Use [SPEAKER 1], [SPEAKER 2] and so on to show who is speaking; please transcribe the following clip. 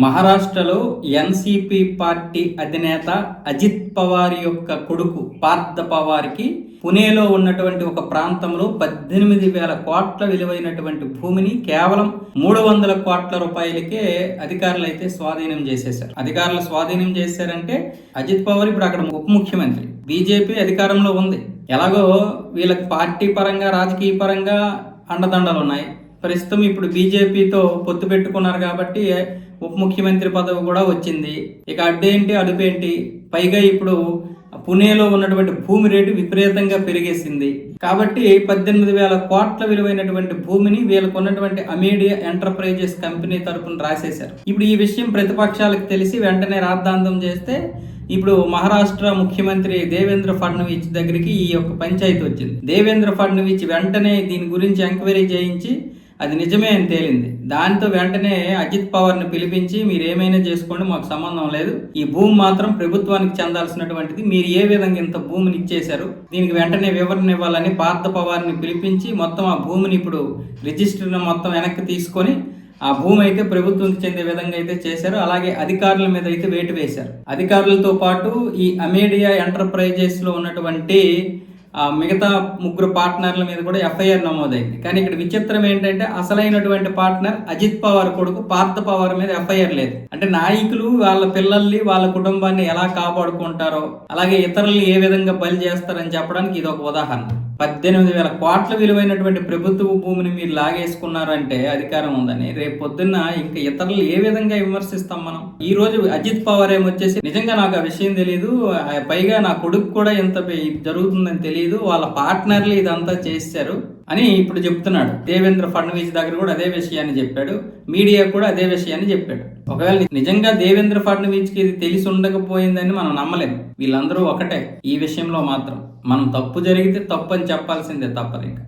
[SPEAKER 1] మహారాష్ట్రలో NCP party అధినేత అజిత్ పవార్ యొక్క కొడుకు పార్థ పవార్కి పుణేలో ఉన్నటువంటి ఒక ప్రాంతంలో 18,000 కోట్ల విలువైనటువంటి భూమిని కేవలం 300 కోట్ల రూపాయలకే అధికారులు అయితే స్వాధీనం చేసేశారు. అధికారులు స్వాధీనం చేశారంటే అజిత్ పవార్ ఇప్పుడు అక్కడ ఉప ముఖ్యమంత్రి, బీజేపీ అధికారంలో ఉంది. ఎలాగో వీళ్ళకి పార్టీ పరంగా రాజకీయ పరంగా అండదండలు ఉన్నాయి. ప్రస్తుతం ఇప్పుడు బీజేపీతో పొత్తు పెట్టుకున్నారు కాబట్టి ఉప ముఖ్యమంత్రి పదవి కూడా వచ్చింది. ఇక అడ్డేంటి అడుపేంటి, పైగా ఇప్పుడు పుణేలో ఉన్నటువంటి భూమి రేటు విపరీతంగా పెరిగేసింది. కాబట్టి 18,000 కోట్ల విలువైనటువంటి భూమిని వీళ్ళకు ఉన్నటువంటి అమేడియా ఎంటర్ప్రైజెస్ కంపెనీ తరపున రాసేశారు. ఇప్పుడు ఈ విషయం ప్రతిపక్షాలకు తెలిసి వెంటనే రాద్ధాంతం చేస్తే ఇప్పుడు మహారాష్ట్ర ముఖ్యమంత్రి దేవేంద్ర ఫడ్నవీస్ దగ్గరికి ఈ యొక్క పంచాయతీ వచ్చింది. దేవేంద్ర ఫడ్నవీస్ వెంటనే దీని గురించి ఎంక్వైరీ చేయించి అది నిజమే అని తేలింది. దాంతో వెంటనే అజిత్ పవార్ని పిలిపించి మీరు ఏమైనా చేసుకోండి, మాకు సంబంధం లేదు, ఈ భూమి మాత్రం ప్రభుత్వానికి చెందాల్సినటువంటిది, మీరు ఏ విధంగా ఇంత భూమిని ఇచ్చేశారు, దీనికి వెంటనే వివరణ ఇవ్వాలని పార్థ పవార్ని పిలిపించి మొత్తం ఆ భూమిని ఇప్పుడు రిజిస్టర్ను మొత్తం వెనక్కి తీసుకొని ఆ భూమి అయితే ప్రభుత్వానికి చెందే విధంగా అయితే చేశారు. అలాగే అధికారుల మీద అయితే వేటు వేశారు. అధికారులతో పాటు ఈ అమేడియా ఎంటర్ప్రైజెస్ లో ఉన్నటువంటి మిగతా 3 పార్ట్నర్ల మీద కూడా ఎఫ్ఐఆర్ నమోదైంది. కానీ ఇక్కడ విచిత్రం ఏంటంటే అసలైనటువంటి పార్ట్నర్ అజిత్ పవార్ కొడుకు పార్థ పవార్ మీద ఎఫ్ఐఆర్ లేదు. అంటే నాయకులు వాళ్ళ పిల్లల్ని వాళ్ళ కుటుంబాన్ని ఎలా కాపాడుకుంటారో, అలాగే ఇతరుల్ని ఏ విధంగా బలి చేస్తారని చెప్పడానికి ఇది ఒక ఉదాహరణ. 18,000 కోట్ల విలువైనటువంటి ప్రభుత్వ భూమిని మీరు లాగేసుకున్నారంటే అధికారం ఉందని, రేపు పొద్దున్న ఇంకా ఇతరులు ఏ విధంగా విమర్శిస్తాం మనం? ఈ రోజు అజిత్ పవార్ ఏమొచ్చేసి నిజంగా నాకు ఆ విషయం తెలియదు, పైగా నా కొడుకు కూడా ఇంత జరుగుతుందని తెలియదు, వాళ్ళ పార్ట్నర్లు ఇదంతా చేశారు అని ఇప్పుడు చెప్తున్నాడు. దేవేంద్ర ఫడ్నవీస్ దగ్గర కూడా అదే విషయాన్ని చెప్పాడు, మీడియా కూడా అదే విషయాన్ని చెప్పాడు. ఒకవేళ నిజంగా దేవేంద్ర ఫడ్నవీస్ కి ఇది తెలిసి ఉండకపోయిందని మనం నమ్మలేము. వీళ్ళందరూ ఒకటే ఈ విషయంలో మాత్రం. మనం తప్పు జరిగితే తప్పు అని చెప్పాల్సిందే, తప్పదు ఇంకా.